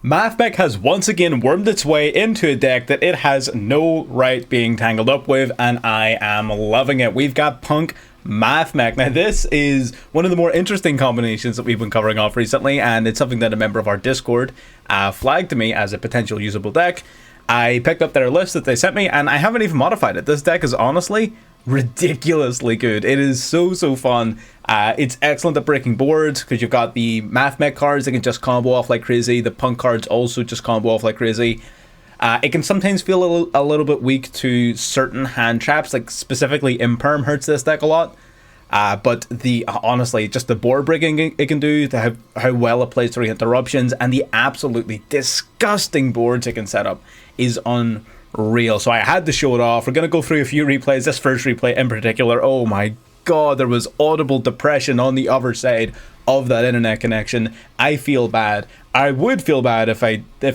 Mathmech has once again wormed its way into a deck that it has no right being tangled up with, and I am loving it. We've got Punk Mathmech. Now, this is one of the more interesting combinations that we've been covering off recently, and it's something that a member of our Discord flagged to me as a potential usable deck. I picked up their list that they sent me, and I haven't even modified it. This deck is honestly ridiculously good. It is so fun. It's excellent at breaking boards because you've got the Mathmech cards that can just combo off like crazy. The Punk cards also just combo off like crazy. It can sometimes feel a little bit weak to certain hand traps, like specifically Imperm hurts this deck a lot. But honestly, just the board breaking it can do, how well it plays through interruptions, and the absolutely disgusting boards it can set up is unreal. So I had to show it off. We're going to go through a few replays. This first replay in particular, oh my god, there was audible depression on the other side of that internet connection. I feel bad. I would feel bad if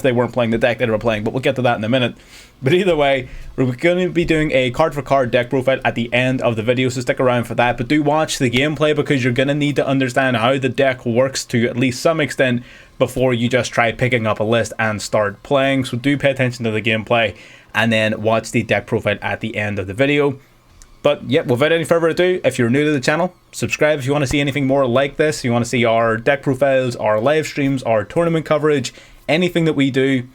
they weren't playing the deck they were playing, but we'll get to that in a minute. But either way, we're going to be doing a card for card deck profile at the end of the video, so stick around for that. But do watch the gameplay because you're going to need to understand how the deck works to at least some extent before you just try picking up a list and start playing. So do pay attention to the gameplay and then watch the deck profile at the end of the video. But yeah, without any further ado, if you're new to the channel, subscribe if you want to see anything more like this. You want to see our deck profiles, our live streams, our tournament coverage, anything that we do.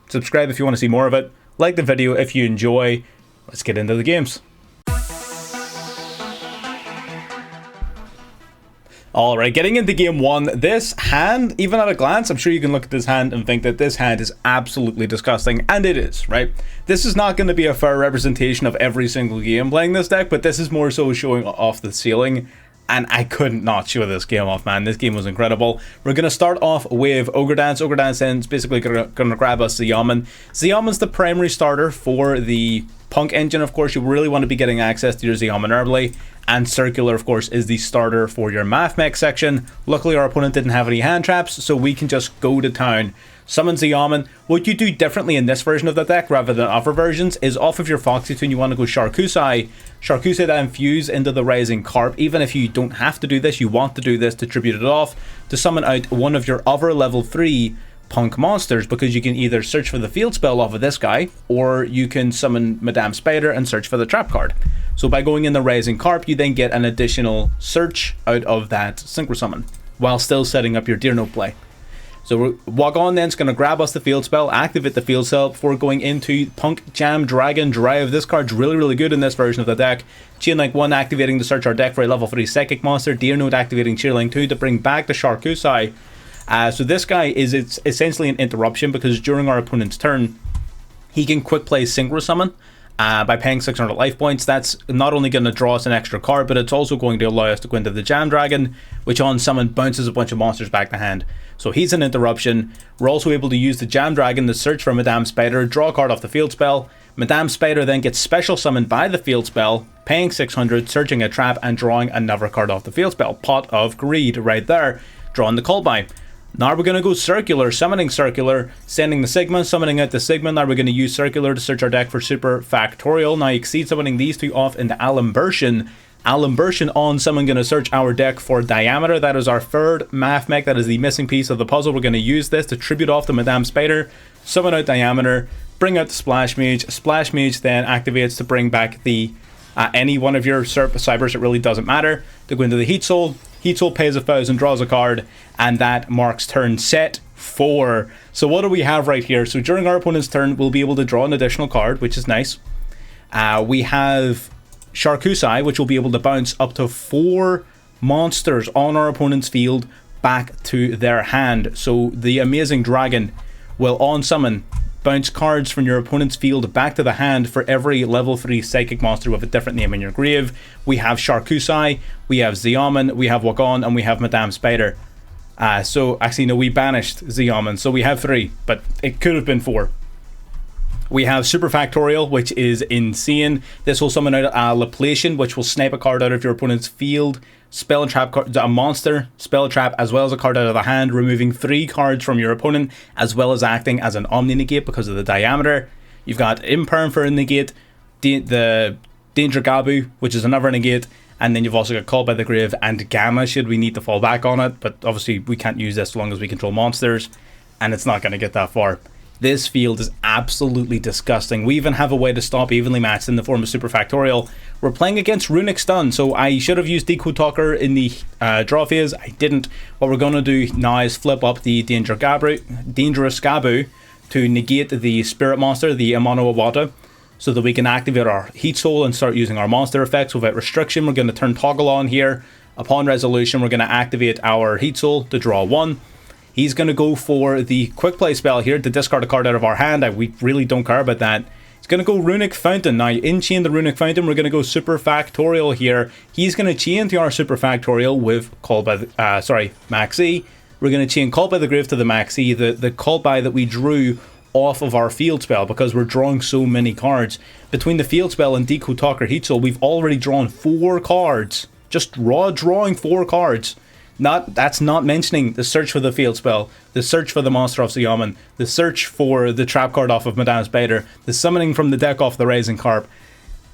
Subscribe if you want to see more of it. Like the video if you enjoy. Let's get into the games. Alright, getting into game one, this hand, even at a glance, I'm sure you can look at this hand and think that this hand is absolutely disgusting, and it is, right? This is not going to be a fair representation of every single game playing this deck, but this is more so showing off the ceiling, and I couldn't not show this game off, man. This game was incredible. We're going to start off with Ogre Dance. Ogre Dance is basically going to grab us Zeoman. Zeoman's the primary starter for the Punk engine, of course. You really want to be getting access to your Zeoman early. And Circular, of course, is the starter for your Mathmech section. Luckily, our opponent didn't have any hand traps, so we can just go to town. Summon Zeoman. What you do differently in this version of the deck, rather than other versions, is off of your Foxy Tune, you want to go Sharkusai. Sharkusai then fuse into the Rising Carp. Even if you don't have to do this, you want to do this to tribute it off, to summon out one of your other level 3 Punk monsters, because you can either search for the field spell off of this guy, or you can summon Madame Spider and search for the trap card. So by going in the Rising Carp, you then get an additional search out of that Synchro Summon, while still setting up your Deer Note play. So Wagon then is going to grab us the field spell, activate the field spell before going into Punk Jam Dragon Drive. This card's really good in this version of the deck. Chain Link 1 activating to search our deck for a level 3 Psychic monster. Deer Note activating Chain Link 2 to bring back the Sharkusai. So this guy is essentially an interruption, because during our opponent's turn, he can quick play Synchro Summon by paying 600 life points. That's not only going to draw us an extra card, but it's also going to allow us to go into the Jam Dragon, which on summon bounces a bunch of monsters back to hand. So he's an interruption. We're also able to use the Jam Dragon to search for Madame Spider, draw a card off the field spell. Madame Spider then gets special summoned by the field spell, paying 600, searching a trap, and drawing another card off the field spell. Pot of Greed right there, drawing the call by. Now we're going to go Circular, summoning Circular, sending the Sigma, summoning out the Sigma. Now we're going to use Circular to search our deck for Super Factorial. Now you exceed summoning these two off into Alimbertion. Alimbertion on summon, going to search our deck for Diameter. That is our third Mathmech. That is the missing piece of the puzzle. We're going to use this to tribute off the Madame Spider, summon out Diameter, bring out the Splash Mage. Splash Mage then activates to bring back the any one of your Cybers. It really doesn't matter. To go into the Heat Soul. Heat Soul pays 1,000, draws a card, and that marks turn set 4. So what do we have right here? So during our opponent's turn, we'll be able to draw an additional card, which is nice. We have Sharkusai, which will be able to bounce up to 4 monsters on our opponent's field back to their hand. So the Amazing Dragon will on summon bounce cards from your opponent's field back to the hand for every level 3 Psychic monster with a different name in your grave. We have Sharkusai, we have Zeoman, we have Wagon, and we have Madame Spider. So actually no, we banished Zeoman, so we have 3, but it could have been 4. We have Super Factorial, which is insane. This will summon out Laplation, which will snipe a card out of your opponent's field, spell and trap card, a monster, spell a trap, as well as a card out of the hand, removing 3 cards from your opponent, as well as acting as an Omni Negate because of the Diameter. You've got Imperm for a negate, the Danger Gabu, which is another negate, and then you've also got Called by the Grave and Gamma should we need to fall back on it, but obviously we can't use this as long as we control monsters. and it's not going to get that far. This field is absolutely disgusting. We even have a way to stop evenly matched in the form of Super Factorial. We're playing against Runic Stun, so I should have used Decode Talker in the draw phase. I didn't. What we're going to do now is flip up the Dangerous Gabu to negate the Spirit Monster, the Amano Iwata, so that we can activate our Heat Soul and start using our monster effects without restriction. We're going to turn Toggle on here. Upon resolution, we're going to activate our Heat Soul to draw 1. He's going to go for the quick play spell here to discard a card out of our hand. We really don't care about that. He's going to go Runic Fountain. Now, in chain the Runic Fountain, we're going to go Super Factorial here. He's going to chain to our Super Factorial with Call by the, Maxi. We're going to chain Call by the Grave to the Maxi, the Call by that we drew off of our field spell because we're drawing so many cards. Between the field spell and Decode Talker Heat Soul, we've already drawn 4 cards. Just raw drawing 4 cards. That's not mentioning the search for the field spell, the search for the Monster of Siyaman, the search for the trap card off of Madame's Bader, the summoning from the deck off the Rising Carp.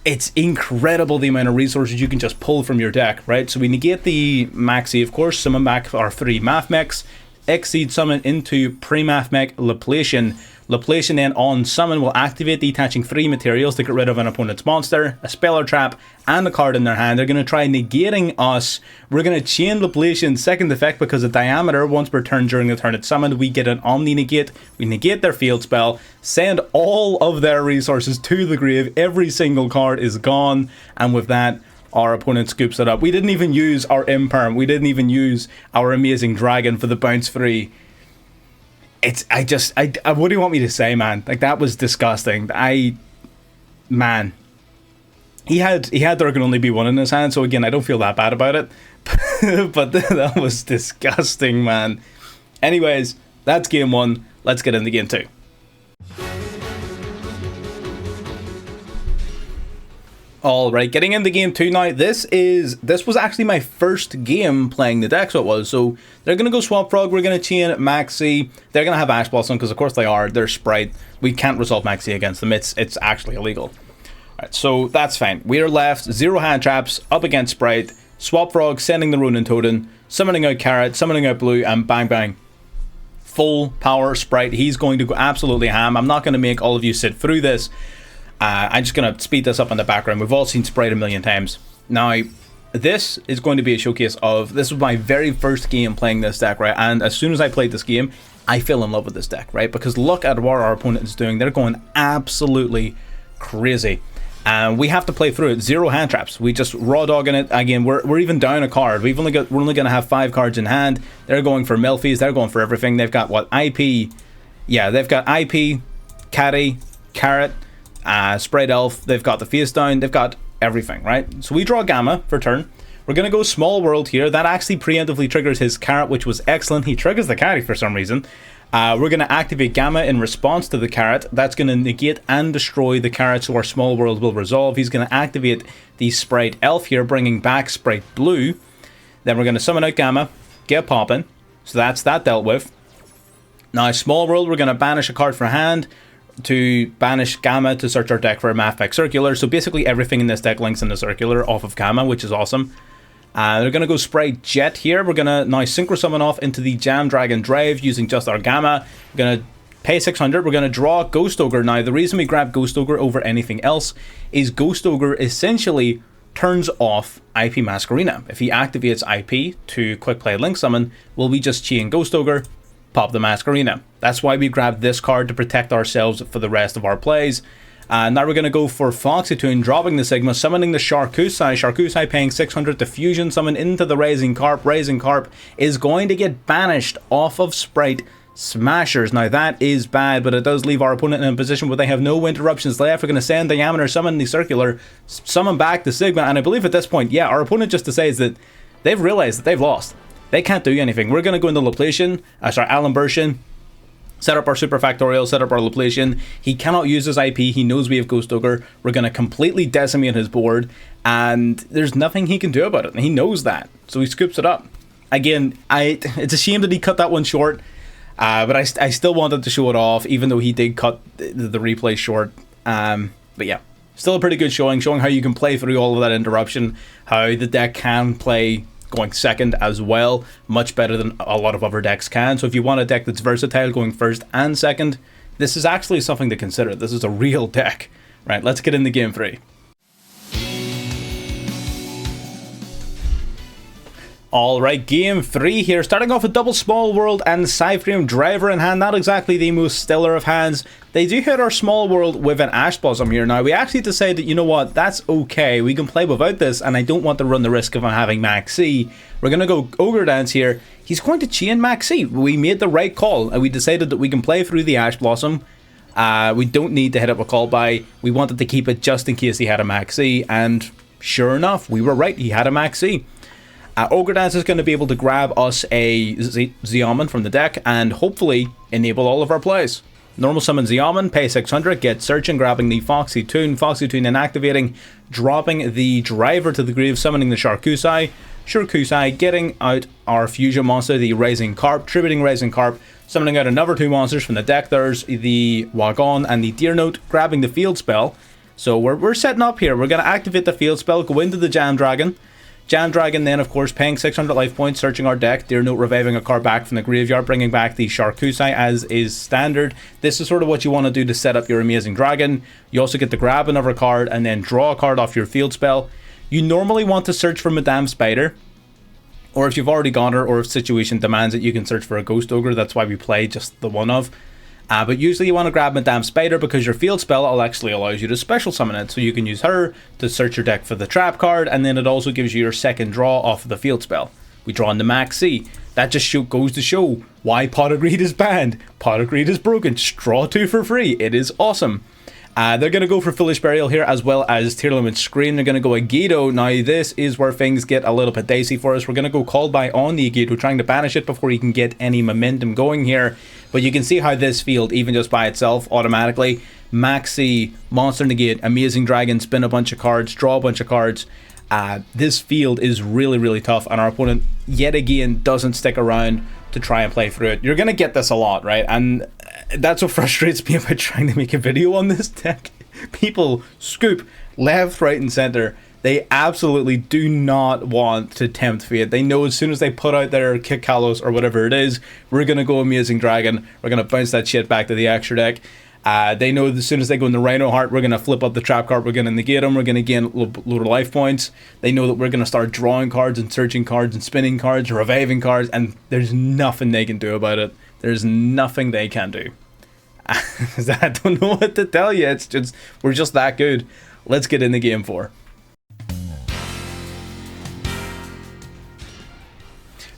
It's incredible the amount of resources you can just pull from your deck, right? So we negate the Maxi, of course, summon back our 3 Mathmechs, Exceed summon into pre-Mathmech Laplacian. Laplacian then on summon will activate detaching 3 materials to get rid of an opponent's monster, a spell or trap, and a card in their hand. They're going to try negating us. We're going to chain Laplacian's second effect because of diameter. Once per turn during the turn it's summoned, we get an Omni Negate. We negate their field spell, send all of their resources to the grave. Every single card is gone, and with that, our opponent scoops it up. We didn't even use our Imperm. We didn't even use our Amazing Dragon for the bounce free. What do you want me to say, man? Like, that was disgusting. Man. He had There Can Only Be One in his hand, so again, I don't feel that bad about it. But that was disgusting, man. Anyways, that's game 1. Let's get into game 2. Alright, getting into game 2 now. This was actually my first game playing the deck, so it was. So they're going to go Swamp Frog, we're going to chain Maxi. They're going to have Ash Blossom, because of course they are. They're Sprite. We can't resolve Maxi against them. It's actually illegal. Alright, so that's fine. We are left 0 hand traps, up against Sprite. Swamp Frog sending the Ronin Totem, summoning out Carrot, summoning out Blue, and bang bang. Full power Sprite. He's going to go absolutely ham. I'm not going to make all of you sit through this. I'm just going to speed this up in the background. We've all seen Sprite a million times. Now, this is going to be a showcase of... This was my very first game playing this deck, right? And as soon as I played this game, I fell in love with this deck, right? Because look at what our opponent is doing. They're going absolutely crazy. And we have to play through it. 0 hand traps. We just raw dogging it. Again, we're even down a card. We're only going to have 5 cards in hand. They're going for Melfies. They're going for everything. They've got what? IP. Yeah, they've got IP, Caddy, Carrot, Sprite Elf. They've got the face down. They've got everything, right? So we draw Gamma for turn. We're going to go Small World here. That actually preemptively triggers his Carrot, which was excellent. He triggers the Caddy for some reason. We're going to activate Gamma in response to the Carrot. That's going to negate and destroy the Carrot, so our Small World will resolve. He's going to activate the Sprite Elf here, bringing back Sprite Blue. Then we're going to summon out Gamma, get popping. So that's that dealt with. Now, Small World, we're going to banish a card for hand to banish Gamma to search our deck for a Mathmech Circular. So basically everything in this deck links in the Circular off of Gamma, which is awesome. They're going to go Sprite Jet here. We're going to now Synchro Summon off into the Jam Dragon Drive using just our Gamma. We're going to pay 600. We're going to draw Ghost Ogre. Now, the reason we grab Ghost Ogre over anything else is Ghost Ogre essentially turns off IP Masquerena. If he activates IP to Quick Play Link Summon, will we just chain Ghost Ogre, pop the Masquerena? That's why we grabbed this card to protect ourselves for the rest of our plays. Now we're going to go for Foxy Toon, dropping the Sigma, summoning the Sharkusai. Sharkusai paying 600 to fusion summon into the Rising Carp. Rising Carp is going to get banished off of Sprite Smashers. Now that is bad, but it does leave our opponent in a position where they have no interruptions left. We're going to send Diameter, summon the Circular, summon back the Sigma, and I believe at this point, yeah, our opponent just decides that they've realized that they've lost. They can't do anything. We're going to go into Laplacian, Alambertian, set up our Super Factorial, set up our Laplacian. He cannot use his IP. He knows we have Ghost Ogre. We're going to completely decimate his board, and there's nothing he can do about it. And he knows that, so he scoops it up. Again, it's a shame that he cut that one short, but I still wanted to show it off, even though he did cut the replay short. But yeah, still a pretty good showing how you can play through all of that interruption, how the deck can play going second as well, much better than a lot of other decks can. So if you want a deck that's versatile going first and second, this is actually something to consider. This is a real deck. Right, let's get into game 3. Alright, game 3 here, starting off with double Small World and Cyframe Driver in hand. Not exactly the most stellar of hands. They do hit our Small World with an Ash Blossom here. Now, we actually decided, you know what, that's okay. We can play without this, and I don't want to run the risk of having Max C. We're going to go Ogre Dance here. He's going to chain Max C. We made the right call, and we decided that we can play through the Ash Blossom. We don't need to hit up a call by. We wanted to keep it just in case he had a Max C, and sure enough, we were right. He had a Max C. Ogre Dance is going to be able to grab us a Xiamen from the deck and hopefully enable all of our plays. Normal summon Xiamen, pay 600, get searching, grabbing the Foxy Toon then activating, dropping the Driver to the grave, summoning the Sharkusai, getting out our fusion monster, the Rising Carp, tributing Rising Carp, summoning out another 2 monsters from the deck. There's the Wagon and the Deer Note, grabbing the field spell. So we're setting up here. We're going to activate the field spell, go into the Jam Dragon, then, of course, paying 600 life points, searching our deck. Deer Note reviving a card back from the graveyard, bringing back the Sharkusai as is standard. This is sort of what you want to do to set up your Amazing Dragon. You also get to grab another card and then draw a card off your field spell. You normally want to search for Madame Spider, or if you've already got her, or if situation demands it, you can search for a Ghost Ogre. That's why we play just the one of. But usually you want to grab Madame Spider because your field spell actually allows you to special summon it. So you can use her to search your deck for the trap card, and then it also gives you your second draw off of the field spell. We draw in the Max C. That just goes to show why Pot of Greed is banned. Pot of Greed is broken. Just draw 2 for free. It is awesome. They're going to go for Foolish Burial here, as well as Tearlament Scream. They're going to go Agido. Now, this is where things get a little bit dicey for us. We're going to go Call By on the Agido, trying to banish it before he can get any momentum going here. But you can see how this field, even just by itself, automatically, Maxi, Monster Negate, Amazing Dragon, spin a bunch of cards, draw a bunch of cards. This field is really, really tough, and our opponent, yet again, doesn't stick around to try and play through it. You're going to get this a lot, right? And that's what frustrates me about trying to make a video on this deck. People scoop left, right, and center. They absolutely do not want to tempt fate. They know as soon as they put out their Kick Kalos or whatever it is, we're going to go Amazing Dragon. We're going to bounce that shit back to the extra deck. They know as soon as they go in the Rhino Heart, we're going to flip up the trap card, we're going to negate them, we're going to gain a load of life points. They know that we're going to start drawing cards and searching cards and spinning cards, reviving cards, and there's nothing they can do about it. There's nothing they can do. I don't know what to tell you. It's just, we're just that good. Let's get into game 4.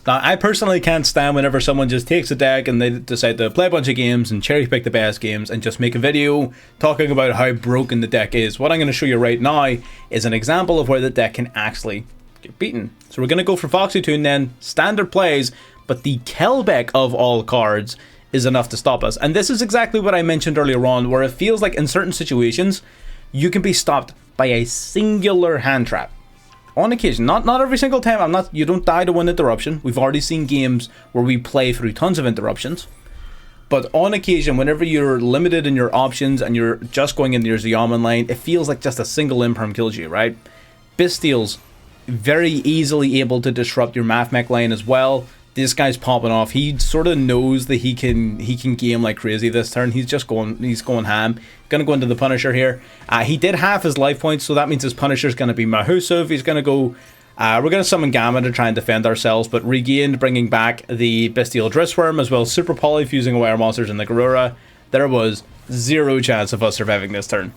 Now, I personally can't stand whenever someone just takes a deck and they decide to play a bunch of games and cherry pick the best games and just make a video talking about how broken the deck is. What I'm going to show you right now is an example of where the deck can actually get beaten. So we're going to go for Foxy Toon then, standard plays, but the Kelbeck of all cards is enough to stop us. And this is exactly what I mentioned earlier on, where it feels like in certain situations, you can be stopped by a singular hand trap. On occasion, not every single time. You don't die to one interruption. We've already seen games where we play through tons of interruptions. But on occasion, whenever you're limited in your options and you're just going into your Xiamen line, it feels like just a single imperm kills you, right? Bystial's very easily able to disrupt your Mathmech line as well. This guy's popping off. He sort of knows that he can game like crazy this turn. He's going ham. Gonna go into the Punisher here. He did half his life points, so that means his Punisher's gonna be Mahusiv. He's gonna go. We're gonna summon Gamma to try and defend ourselves, but regained, bringing back the Bystial Drissworm as well as Super Poly, fusing away our monsters in the Garura. There was zero chance of us surviving this turn.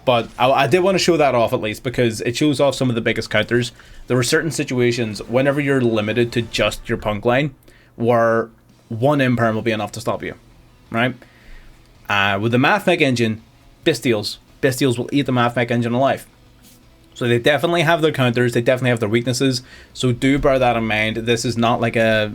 But I did want to show that off at least, because it shows off some of the biggest counters. There were certain situations whenever you're limited to just your punk line where one imperm will be enough to stop you, right? With the Mathmech engine, Bystials will eat the Mathmech engine alive. So they definitely have their counters, they definitely have their weaknesses, so do bear that in mind. This is not like a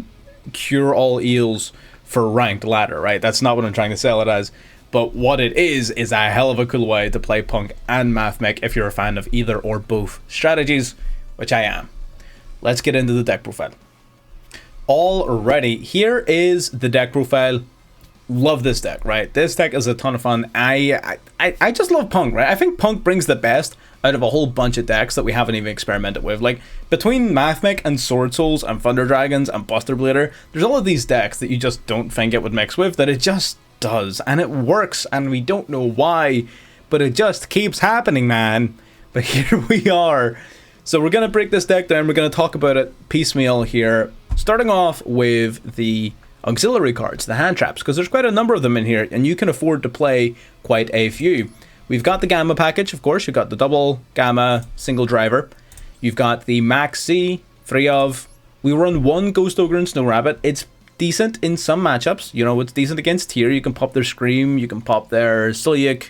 cure all eels for ranked ladder, right? That's not what I'm trying to sell it as. But what it is a hell of a cool way to play Punk and Mathmech if you're a fan of either or both strategies, which I am. Let's get into the deck profile. Alrighty, here is the deck profile. love this deck, right? This deck is a ton of fun. I just love Punk, right? I think Punk brings the best out of a whole bunch of decks that we haven't even experimented with. Like, between Mathmech and Sword Souls and Thunder Dragons and Buster Blader, there's all of these decks that you just don't think it would mix with, that it just does. And it works, and we don't know why, but it just keeps happening, man. But here we are. So we're going to break this deck down. We're going to talk about it piecemeal here, starting off with the auxiliary cards, the hand traps, because there's quite a number of them in here, and you can afford to play quite a few. We've got the Gamma package, of course. You've got the double Gamma single driver. You've got the Max C, 3 of. We run 1 Ghost Ogre and Snow Rabbit. It's decent in some matchups. You know, it's decent against tier. You can pop their Scream, you can pop their Sulyik,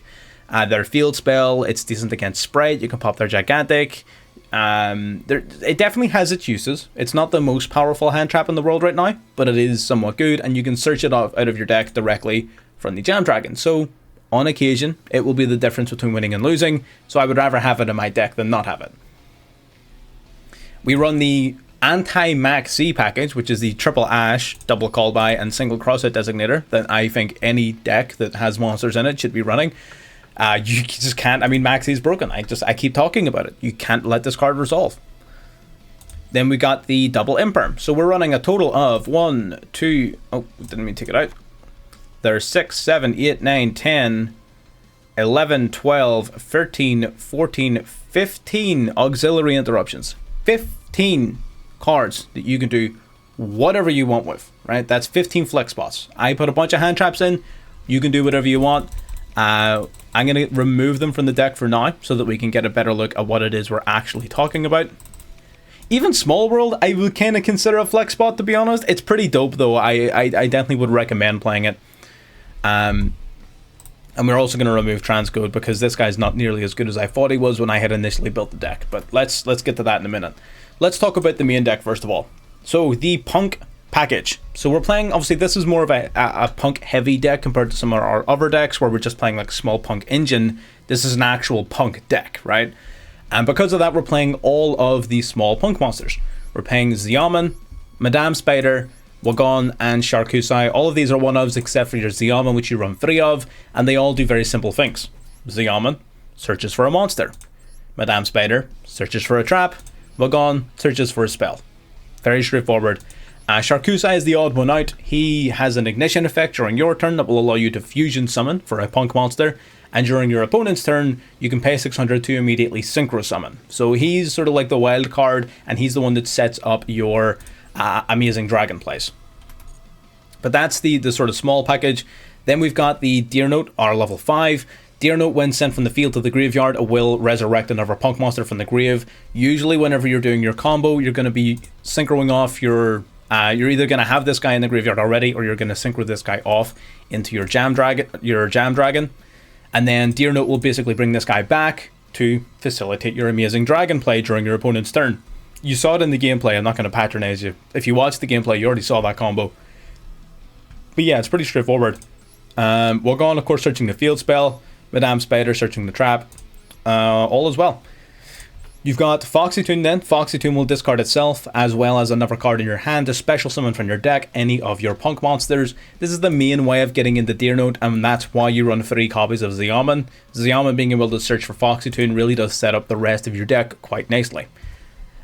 their Field Spell. It's decent against Sprite. You can pop their Gigantic. It definitely has its uses. It's not the most powerful hand trap in the world right now, but it is somewhat good, and you can search it out of your deck directly from the Jam Dragon. So on occasion, it will be the difference between winning and losing, so I would rather have it in my deck than not have it. We run the Anti-Max C package, which is the triple Ash, double call by, and single cross-hit designator that I think any deck that has monsters in it should be running. You just can't. I mean, Maxi is broken. I keep talking about it. You can't let this card resolve. Then we got the double Imperm. So we're running a total of 1, 2. Oh, didn't mean to take it out. There's 6, 7, 8, 9, 10, 11, 12, 13, 14, 15 auxiliary interruptions. 15 cards that you can do whatever you want with. Right? That's 15 flex spots. I put a bunch of hand traps in. You can do whatever you want. I'm going to remove them from the deck for now so that we can get a better look at what it is we're actually talking about. Even Small World, I would kind of consider a flex spot, to be honest. It's pretty dope, though. I definitely would recommend playing it. And we're also going to remove Transcode because this guy's not nearly as good as I thought he was when I had initially built the deck. But let's get to that in a minute. Let's talk about the main deck first of all. So the Punk package. So we're playing, obviously this is more of a Punk heavy deck compared to some of our other decks where we're just playing like small Punk engine. This is an actual Punk deck, right? And because of that, we're playing all of these small Punk monsters. We're playing Xiamen, Madame Spider, Wagon, and Sharkusai. All of these are 1-ofs except for your Xiamen, which you run 3 of, and they all do very simple things. Xiamen searches for a monster. Madame Spider searches for a trap. Wagon searches for a spell. Very straightforward. Sharkusai is the odd one out. He has an ignition effect during your turn that will allow you to fusion summon for a Punk monster, and during your opponent's turn you can pay 600 to immediately synchro summon. So he's sort of like the wild card, and he's the one that sets up your amazing dragon plays. But that's the sort of small package. Then we've got the Deer Note, our level 5. Deer Note, when sent from the field to the graveyard, will resurrect another Punk monster from the grave. Usually whenever you're doing your combo, you're going to be synchroing off your you're either going to have this guy in the graveyard already, or you're going to synchro this guy off into your Jam Dragon. And then Deer Note will basically bring this guy back to facilitate your amazing dragon play during your opponent's turn. You saw it in the gameplay. I'm not going to patronize you. If you watched the gameplay, you already saw that combo. But yeah, it's pretty straightforward. Wagon, of course, searching the field spell. Madame Spider searching the trap. All as well. You've got Foxy Tune then. Foxy Tune will discard itself, as well as another card in your hand to special summon from your deck any of your Punk monsters. This is the main way of getting into Deer Note, and that's why you run 3 copies of Xiamen. Xiamen being able to search for Foxy Tune really does set up the rest of your deck quite nicely.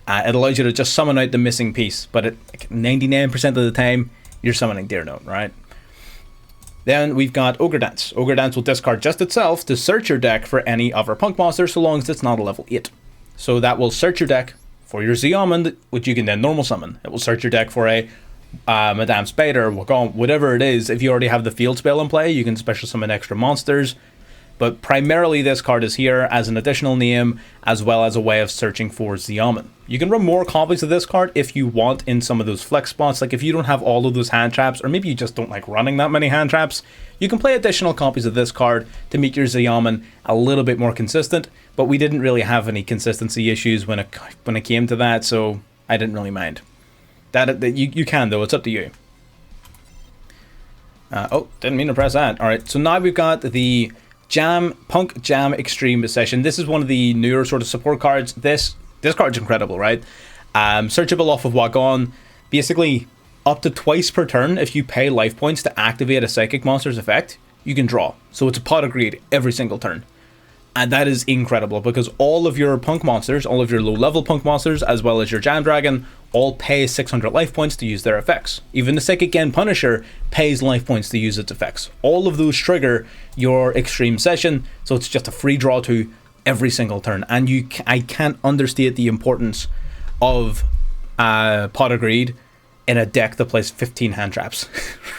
It allows you to just summon out the missing piece, but like 99% of the time, you're summoning Deer Note, right? Then we've got Ogre Dance. Ogre Dance will discard just itself to search your deck for any other Punk monster, so long as it's not a level 8. So that will search your deck for your Xiamen, which you can then normal summon. It will search your deck for a Madame Spider, whatever it is. If you already have the field spell in play, you can special summon extra monsters. But primarily this card is here as an additional name, as well as a way of searching for Xiamen. You can run more copies of this card if you want in some of those flex spots. Like if you don't have all of those hand traps, or maybe you just don't like running that many hand traps, you can play additional copies of this card to make your Xiamen a little bit more consistent. But we didn't really have any consistency issues when it came to that, so I didn't really mind. That you can though, it's up to you. Oh, didn't mean to press that. All right, so now we've got the Punk Jam Extreme session. This is one of the newer sort of support cards. This card's incredible, right? Searchable off of Wagon. Basically, up to twice per turn, if you pay life points to activate a psychic monster's effect, you can draw. So it's a pot of greed every single turn. And that is incredible because all of your punk monsters, all of your low level punk monsters, as well as your Jam Dragon, all pay 600 life points to use their effects. Even the Psychic Gen Punisher pays life points to use its effects. All of those trigger your Extreme Session, so it's just a free draw to every single turn. And I can't understate the importance of Pot of Greed in a deck that plays 15 hand traps,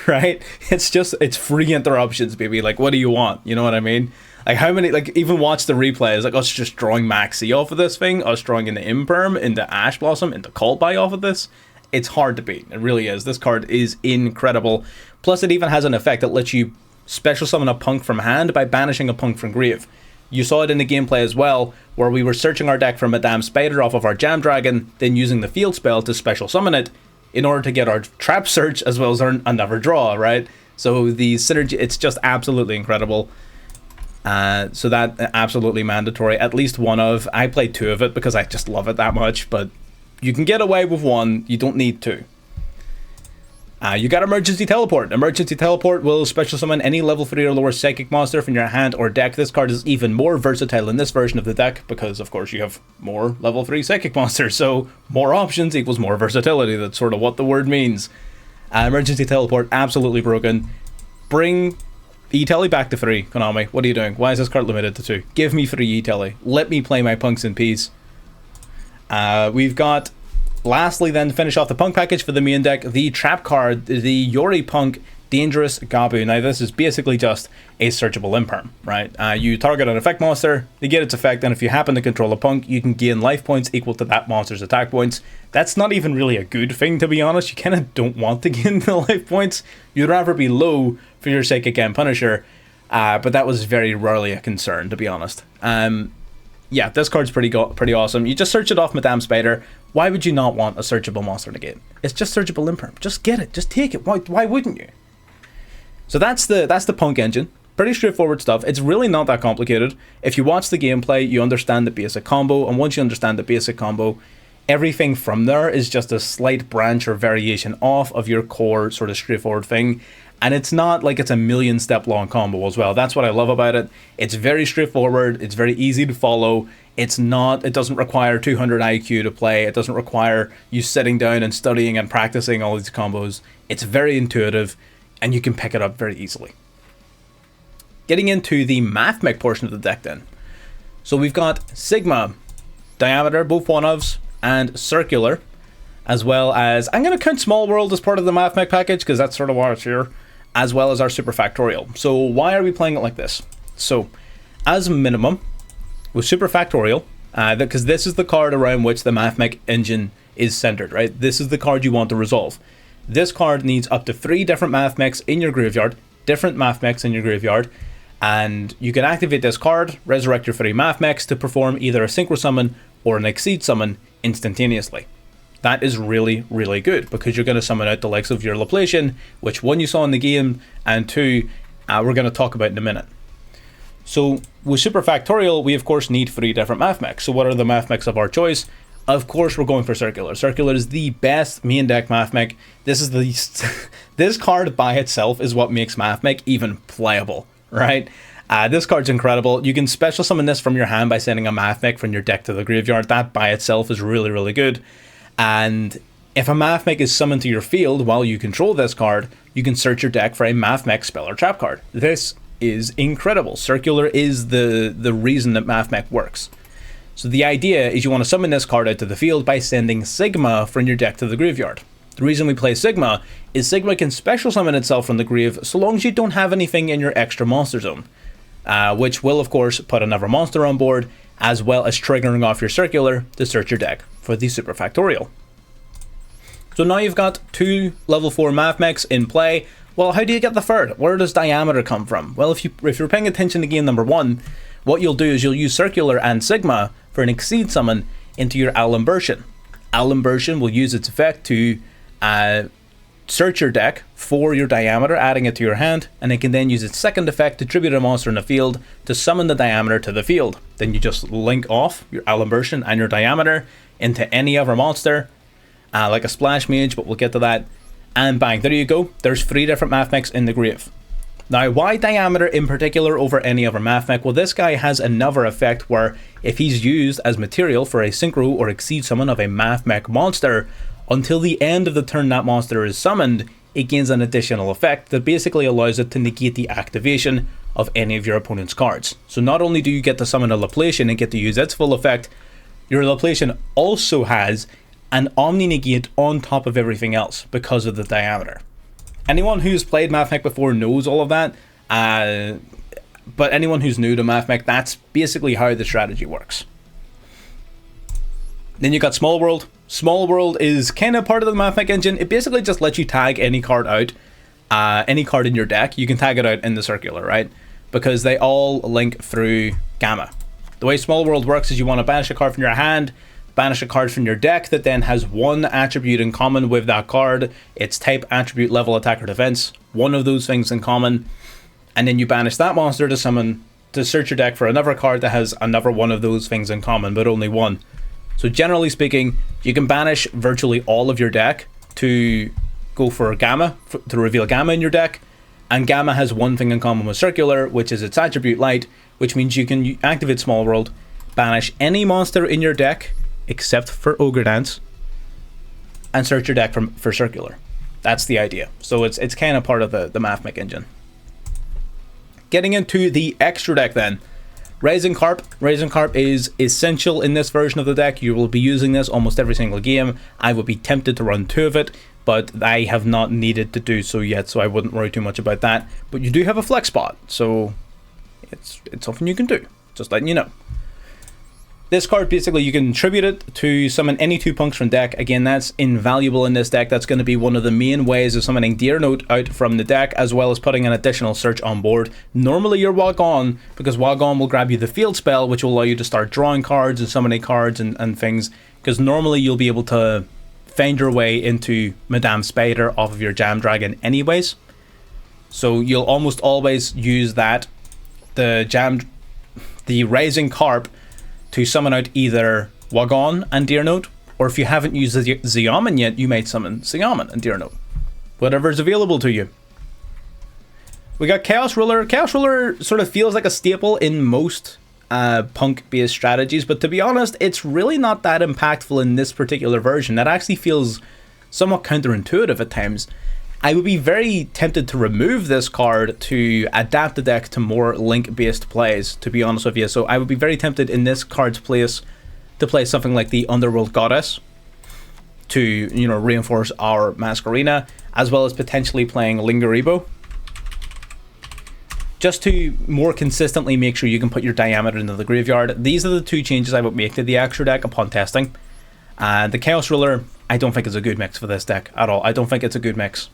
right? It's free interruptions, baby. Like, what do you want? You know what I mean? Like, how many, like, even watch the replays, like, us just drawing Maxi off of this thing, us drawing into Imperm, into Ash Blossom, into Cult Buy off of this. It's hard to beat. It really is. This card is incredible. Plus, it even has an effect that lets you special summon a punk from hand by banishing a punk from grave. You saw it in the gameplay as well, where we were searching our deck for Madame Spider off of our Jam Dragon, then using the field spell to special summon it in order to get our trap search as well as our another draw, right? So the synergy, it's just absolutely incredible. So that absolutely mandatory. At least one of. I played 2 of it because I just love it that much, but you can get away with 1. You don't need 2. You got Emergency Teleport. Emergency Teleport will special summon any level 3 or lower psychic monster from your hand or deck. This card is even more versatile in this version of the deck because, of course, you have more level 3 psychic monsters. So more options equals more versatility. That's sort of what the word means. Emergency Teleport, absolutely broken. Bring E-Telly back to 3, Konami. What are you doing? Why is this card limited to 2? Give me 3 E-Telly. Let me play my punks in peace. We've got, lastly then, to finish off the punk package for the main deck, the trap card, the Yori Punk Dangerous Gabu. Now this is basically just a searchable imperm, right? You target an effect monster, they get its effect, and if you happen to control a punk, you can gain life points equal to that monster's attack points. That's not even really a good thing, to be honest. You kind of don't want to gain the life points. You'd rather be low for your Psychic Gen Punisher, but that was very rarely a concern, to be honest. Yeah, this card's pretty awesome. You just search it off Madame Spider. Why would you not want a searchable monster in the game? It's just searchable imperm. Just get it. Just take it. Why wouldn't you? So that's the punk engine. Pretty straightforward stuff. It's really not that complicated. If you watch the gameplay, you understand the basic combo, and once you understand the basic combo, everything from there is just a slight branch or variation off of your core sort of straightforward thing. And it's not like it's a million step long combo as well. That's what I love about it. It's very straightforward. It's very easy to follow. It doesn't require 200 IQ to play. It doesn't require you sitting down and studying and practicing all these combos. It's very intuitive and you can pick it up very easily. Getting into the Mathmech portion of the deck then. So we've got Sigma, Diameter, both one-ofs, and Circular, as well as, I'm going to count Small World as part of the Mathmech package because that's sort of why it's here, as well as our Super Factorial. So why are we playing it like this? So, as minimum, with Super Factorial, because this is the card around which the Mathmech engine is centered, right? This is the card you want to resolve. This card needs up to 3 different Mathmechs in your graveyard, and you can activate this card, resurrect your 3 Mathmechs to perform either a Synchro Summon or an Exceed Summon instantaneously. That is really, really good because you're going to summon out the likes of your Laplacian, which 1 you saw in the game, and 2 we're going to talk about in a minute. So with Super Factorial, we of course need 3 different Mathmechs. So what are the Mathmechs of our choice? Of course we're going for Circular. Circular is the best main deck Mathmech. This card by itself is what makes Mathmech even playable, right? This card's incredible. You can special summon this from your hand by sending a Mathmech from your deck to the graveyard. That by itself is really, really good. And if a Mathmech is summoned to your field while you control this card, you can search your deck for a Mathmech spell or trap card. This is incredible. Circular is the reason that Mathmech works. So the idea is you want to summon this card out to the field by sending Sigma from your deck to the graveyard. The reason we play Sigma is Sigma can special summon itself from the grave so long as you don't have anything in your extra monster zone, which will of course put another monster on board, as well as triggering off your Circular to search your deck for the Super Factorial. So now you've got 2 level 4 Mathmechs in play. Well, how do you get the 3rd? Where does Diameter come from? Well, if you're paying attention to game number 1, what you'll do is you'll use Circular and Sigma for an Exceed Summon into your Alimbertion. Alimbertion will use its effect to search your deck for your Diameter, adding it to your hand, and it can then use its second effect to tribute a monster in the field to summon the Diameter to the field. Then you just link off your Alimbertion and your Diameter into any other monster, like a Splash Mage, but we'll get to that. and bang, there you go. There's 3 different Mathmechs in the grave. Now, why Diameter in particular over any other Mathmech? Well, this guy has another effect where if he's used as material for a synchro or exceed summon of a Mathmech monster, until the end of the turn that monster is summoned, it gains an additional effect that basically allows it to negate the activation of any of your opponent's cards. So not only do you get to summon a Laplacian and get to use its full effect, your Laplacian also has an Omni Negate on top of everything else because of the Diameter. Anyone who's played Mathmech before knows all of that, but anyone who's new to Mathmech, that's basically how the strategy works. Then you got Small World. Small World is kind of part of the Mathmech engine. It basically just lets you tag any card out, any card in your deck. You can tag it out in the circular, right? Because they all link through Gamma. The way Small World works is you want to banish a card from your hand, banish a card from your deck that then has one attribute in common with that card. Its type, attribute, level, attack, or defense. One of those things in common. And then you banish that monster to summon, to search your deck for another card that has another one of those things in common, but only one. So generally speaking, you can banish virtually all of your deck to go for Gamma, to reveal Gamma in your deck. And Gamma has one thing in common with Circular, which is its attribute Light, which means you can activate Small World, banish any monster in your deck, except for Ogre Dance, and search your deck for Circular. That's the idea. So it's kind of part of the Mathmech engine. Getting into the extra deck then. Rising Carp. Rising Carp is essential in this version of the deck. You will be using this almost every single game. I would be tempted to run 2 of it, but I have not needed to do so yet, so I wouldn't worry too much about that. But you do have a flex spot, so it's something you can do. Just letting you know. This card, basically, you can tribute it to summon any 2 punks from deck. Again, that's invaluable in this deck. That's going to be one of the main ways of summoning Deer Note out from the deck, as well as putting an additional search on board. Normally, you're Wagon, because Wagon will grab you the field spell, which will allow you to start drawing cards and summoning cards and things, because normally you'll be able to find your way into Madame Spider off of your Jam Dragon anyways. So you'll almost always use that, the Rising Carp, to summon out either Wagon and Deer Note, or if you haven't used Xiamen yet, you might summon Xiamen and Deer Note. Whatever's available to you. We got Chaos Ruler. Chaos Ruler sort of feels like a staple in most punk-based strategies, but to be honest, it's really not that impactful in this particular version. That actually feels somewhat counterintuitive at times. I would be very tempted to remove this card to adapt the deck to more link-based plays, to be honest with you. So I would be very tempted in this card's place to play something like the Underworld Goddess to, you know, reinforce our Masquerena, as well as potentially playing Lingeribo, just to more consistently make sure you can put your Diameter into the graveyard. These are the 2 changes I would make to the extra deck upon testing. The Chaos Ruler, I don't think is a good mix for this deck at all. I don't think it's a good mix.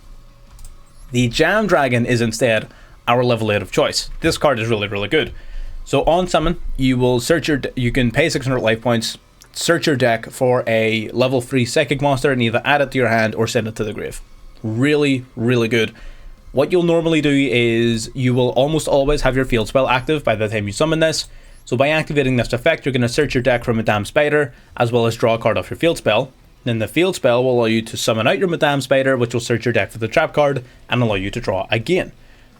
The Jam Dragon is instead our level 8 of choice. This card is really, really good. So on summon, you will search you can pay 600 life points, search your deck for a level 3 psychic monster, and either add it to your hand or send it to the grave. Really, really good. What you'll normally do is you will almost always have your field spell active by the time you summon this. So by activating this effect, you're going to search your deck for Madame Spider, as well as draw a card off your field spell. Then the field spell will allow you to summon out your Madame Spider, which will search your deck for the trap card and allow you to draw again.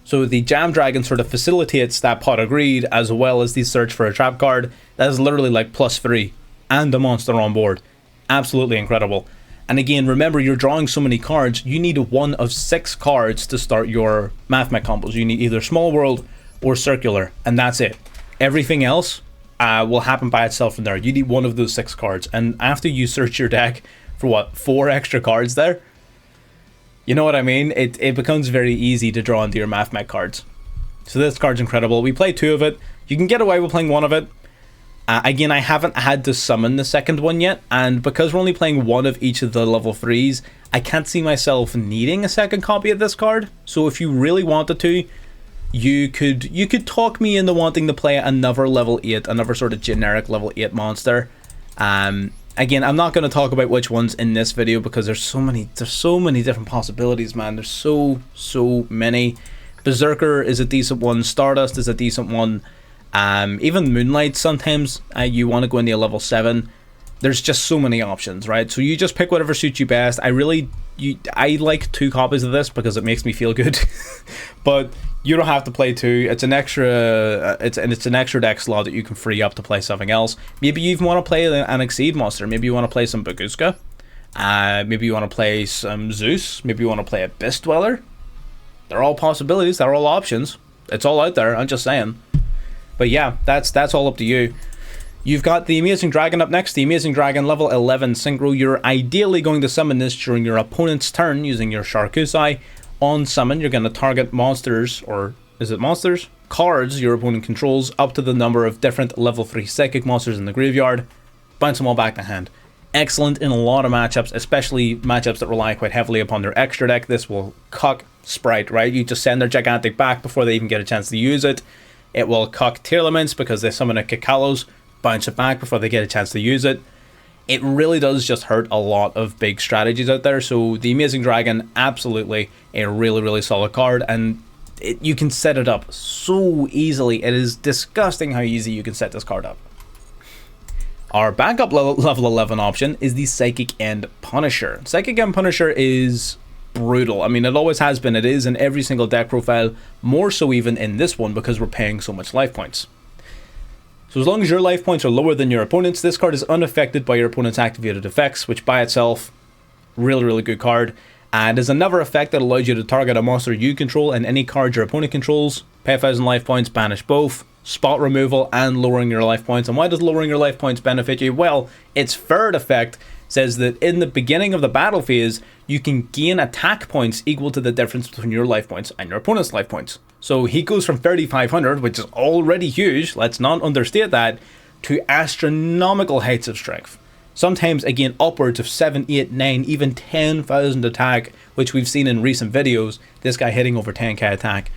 So the Jam Dragon sort of facilitates that Pot of Greed, as well as the search for a trap card. That is literally like +3 and a monster on board. Absolutely incredible. And again, remember, you're drawing so many cards, you need 1 of 6 cards to start your Mathmech combos. You need either Small World or Circular, and that's it. Everything else will happen by itself from there. You need 1 of those 6 cards, and after you search your deck for what, 4 extra cards there, you know what I mean? It becomes very easy to draw into your Mathmech cards. So this card's incredible. We play 2 of it. You can get away with playing 1 of it. Again, I haven't had to summon the second one yet, and because we're only playing 1 of each of the level 3s, I can't see myself needing a second copy of this card. So if you really wanted to, you could talk me into wanting to play another level 8, another sort of generic level 8 monster. Again, I'm not going to talk about which ones in this video because there's so many different possibilities, man. There's so many. Berserker is a decent one. Stardust is a decent one. Even Moonlight, sometimes you want to go into a level 7. there's just so many options, right? So you just pick whatever suits you best. I like 2 copies of this because it makes me feel good, but you don't have to play 2. It's an extra, it's an extra deck slot that you can free up to play something else. Maybe you even want to play an Exceed monster. Maybe you want to play some Baguska. Maybe you want to play some Zeus. Maybe you want to play a Beast Dweller. They're all possibilities. They're all options. It's all out there. I'm just saying. But yeah, that's all up to you. You've got the Amazing Dragon up next. The Amazing Dragon, level 11 synchro. You're ideally going to summon this during your opponent's turn using your Sharkusai. On summon, you're going to target monsters, or is it monsters? Cards your opponent controls up to the number of different level 3 psychic monsters in the graveyard. Bounce them all back to hand. Excellent in a lot of matchups, especially matchups that rely quite heavily upon their extra deck. This will cuck Sprite, right? You just send their Gigantic back before they even get a chance to use it. It will cuck Tearlaments because they summon a Kikalos, bounce it back before they get a chance to use it. It really does just hurt a lot of big strategies out there. So the Amazing Dragon, absolutely a really, really solid card, and you can set it up so easily. It is disgusting how easy you can set this card up. Our backup level 11 option is the Psychic End Punisher. Psychic End Punisher is brutal. I mean, it always has been. It is in every single deck profile, more so even in this one because we're paying so much life points. So as long as your life points are lower than your opponent's, this card is unaffected by your opponent's activated effects, which by itself, really, really good card. And there's another effect that allows you to target a monster you control and any card your opponent controls, pay 1,000 life points, banish both, spot removal, and lowering your life points. And why does lowering your life points benefit you? Well, its third effect says that in the beginning of the battle phase, you can gain attack points equal to the difference between your life points and your opponent's life points. So he goes from 3,500, which is already huge, let's not understate that, to astronomical heights of strength. Sometimes, again, upwards of 7, 8, 9, even 10,000 attack, which we've seen in recent videos, this guy hitting over 10k attack.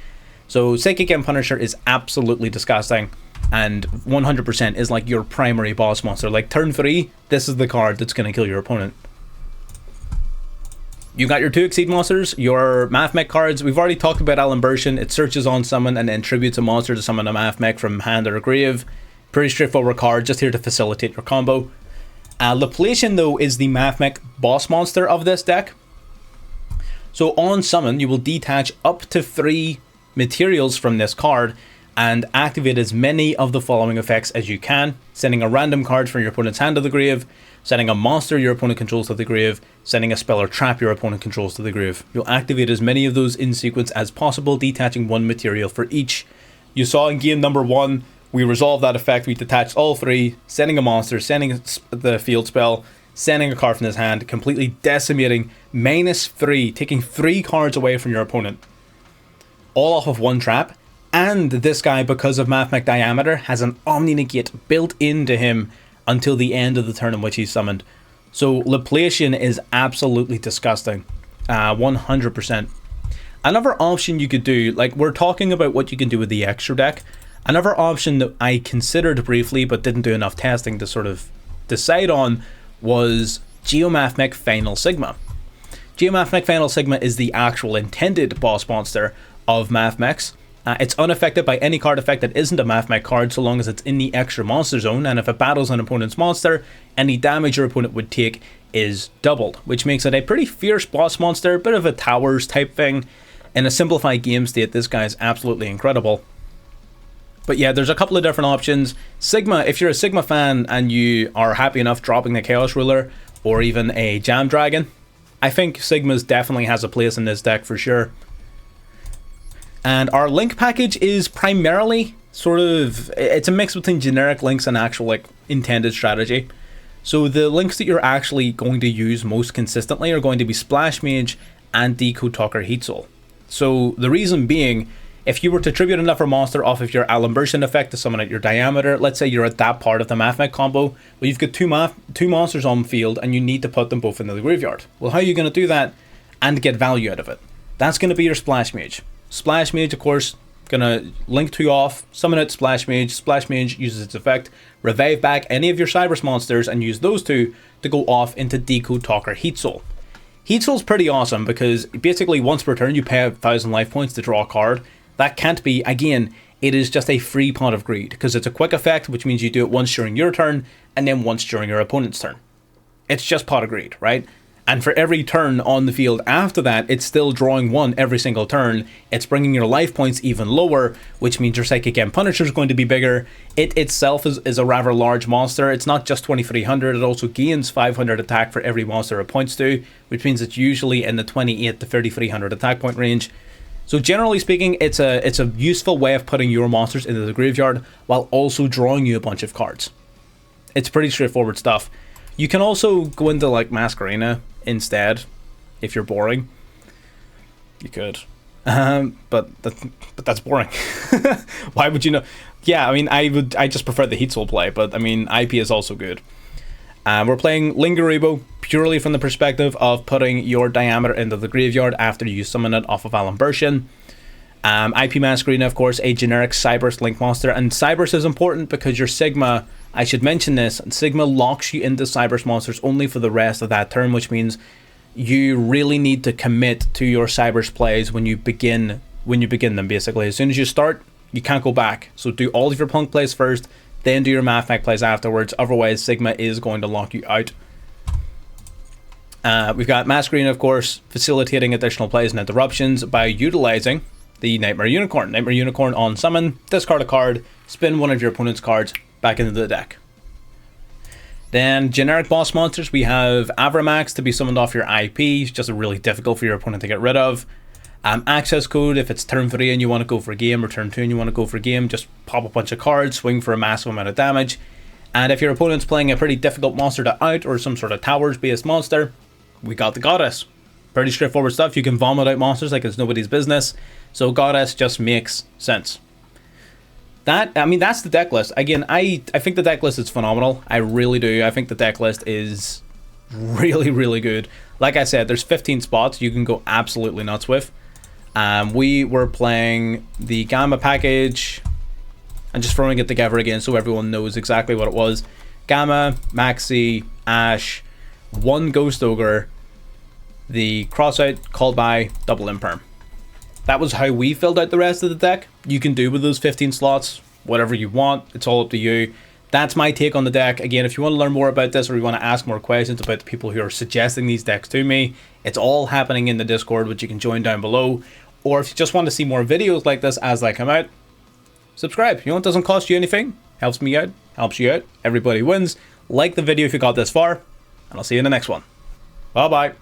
So Psychic End Punisher is absolutely disgusting, and 100% is like your primary boss monster. Like turn 3, this is the card that's going to kill your opponent. You got your 2 Exceed monsters, your Mathmech cards. We've already talked about Alimbertion. It searches on summon and then tributes a monster to summon a Mathmech from hand or grave. Pretty straightforward card, just here to facilitate your combo. Laplation, though, is the Mathmech boss monster of this deck. So on summon, you will detach up to 3 materials from this card and activate as many of the following effects as you can, sending a random card from your opponent's hand to the grave, sending a monster your opponent controls to the grave, sending a spell or trap your opponent controls to the grave. You'll activate as many of those in sequence as possible, detaching 1 material for each. You saw in game number 1, we resolved that effect. We detached all 3, sending a monster, sending the field spell, sending a card from his hand, completely decimating -3, taking 3 cards away from your opponent. All off of 1 trap. And this guy, because of Mathmech Diameter, has an Omni Negate built into him until the end of the turn in which he's summoned. So Laplation is absolutely disgusting. 100%. Another option you could do, like we're talking about what you can do with the extra deck. Another option that I considered briefly but didn't do enough testing to sort of decide on was Geomathmech Final Sigma. Geomathmech Final Sigma is the actual intended boss monster of Mathmechs. It's unaffected by any card effect that isn't a Mathmech card so long as it's in the extra monster zone, and if it battles an opponent's monster, any damage your opponent would take is doubled, which makes it a pretty fierce boss monster, bit of a towers type thing. In a simplified game state, this guy is absolutely incredible. But yeah, there's a couple of different options. Sigma, if you're a Sigma fan and you are happy enough dropping the Chaos Ruler or even a Jam Dragon, I think Sigma's definitely has a place in this deck for sure. And our link package is primarily sort of, it's a mix between generic links and actual like intended strategy. So the links that you're actually going to use most consistently are going to be Splash Mage and Decode Talker Heat Soul. So the reason being, if you were to tribute another monster off of your Alimbertion effect to summon at your Diameter, let's say you're at that part of the Mathmech combo, well, you've got two monsters on field and you need to put them both into the graveyard. Well, how are you going to do that and get value out of it? That's going to be your Splash Mage. Splash Mage, of course, gonna link 2 off, summon out Splash Mage. Splash Mage uses its effect, revive back any of your Cybers monsters and use those 2 to go off into Decode Talker Heat Soul. Heat Soul's pretty awesome because basically once per turn you pay 1,000 life points to draw a card. That can't be, again, it is just a free pot of greed, because it's a quick effect, which means you do it once during your turn, and then once during your opponent's turn. It's just pot of greed, right? And for every turn on the field after that, it's still drawing 1 every single turn. It's bringing your life points even lower, which means your Psychic M Punisher is going to be bigger. It itself is a rather large monster. It's not just 2300, it also gains 500 attack for every monster it points to, which means it's usually in the 28 to 3300 attack point range. So generally speaking, it's a useful way of putting your monsters into the graveyard while also drawing you a bunch of cards. It's pretty straightforward stuff. You can also go into like Masquerena instead if you're boring. You could, but that's boring. Why would you know? Yeah, I mean, I just prefer the Heat Soul play, but I mean, IP is also good. We're playing Lingaribo purely from the perspective of putting your Diameter into the graveyard after you summon it off of Alambertian. IP Masquerena, of course, a generic Cyberse Link monster, and Cyberse is important because your Sigma, I should mention this, Sigma locks you into Cyberse monsters only for the rest of that turn, which means you really need to commit to your Cyberse plays when you begin them, basically. As soon as you start, you can't go back. So do all of your Punk plays first, then do your Mathmech plays afterwards, otherwise Sigma is going to lock you out. We've got Masquerena, of course, facilitating additional plays and interruptions by utilizing the Nightmare Unicorn. Nightmare Unicorn on summon, discard a card, spin one of your opponent's cards back into the deck. Then generic boss monsters, we have Avramax to be summoned off your IP, it's just really difficult for your opponent to get rid of. Access code, if it's turn 3 and you want to go for game, or turn 2 and you want to go for game, just pop a bunch of cards, swing for a massive amount of damage. And if your opponent's playing a pretty difficult monster to out, or some sort of towers based monster, we got the Goddess. Pretty straightforward stuff. You can vomit out monsters like it's nobody's business, so Goddess just makes sense. I mean, that's the deck list. Again, I think the deck list is phenomenal. I really do. I think the deck list is really, really good. Like I said, there's 15 spots you can go absolutely nuts with. We were playing the Gamma package. I'm just throwing it together again so everyone knows exactly what it was. Gamma, Maxi, Ash, 1 Ghost Ogre, the Crossout, Called By, Double Imperm. That was how we filled out the rest of the deck. You can do with those 15 slots whatever you want. It's all up to you. That's my take on the deck. Again, if you want to learn more about this, or you want to ask more questions about the people who are suggesting these decks to me, it's all happening in the Discord, which you can join down below. Or if you just want to see more videos like this as they come out, subscribe. You know, it doesn't cost you anything. Helps me out. Helps you out. Everybody wins. Like the video if you got this far. And I'll see you in the next one. Bye-bye.